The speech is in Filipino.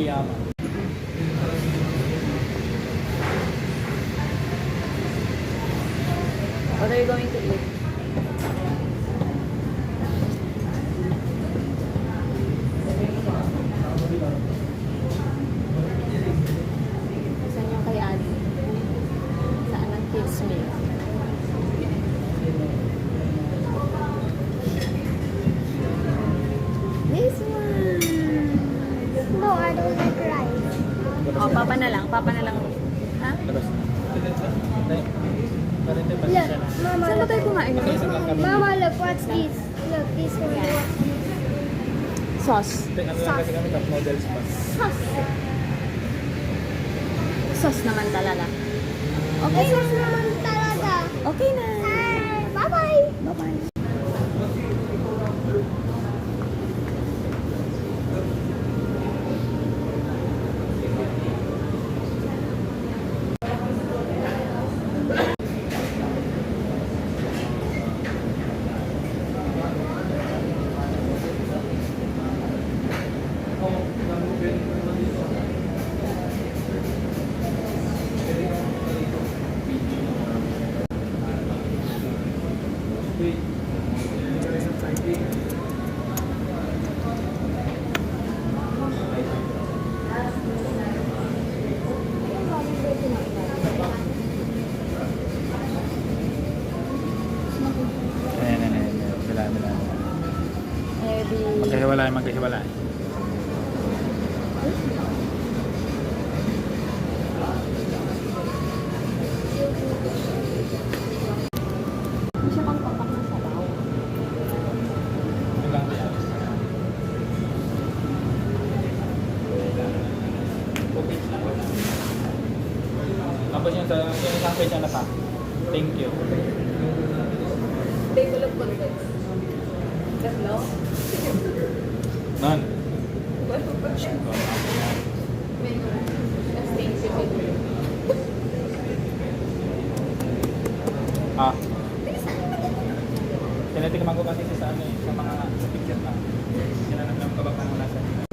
Piyama. What are you going to eat? Saan yung kay Adi? Saan ang kids meal? This one! No, I don't like rice. Oh, papa na lang. Papa na lang. Ha? Tapos, parente pa Look, siya na. Mama, Saan ba tayo kumain? Mama, look, what's this? Look, this one. Yeah. What's this? Sauce. Ano lang kasi kami, top models pa. Sauce. Sauce naman talaga. Okay, sauce naman talaga. Okay na. Bye-bye. Bye-bye. Ayan. Bila. Magkahiwalay. Hindi siya pang papak na sabaw. Yun lang yan. Tapos yung isang page na pa. Thank you. Table of contents. Tatlo? None. Ah. Tinitignan ko kasi sa ano eh, sa mga picture na. Sinanap lang ko ba paano nasa.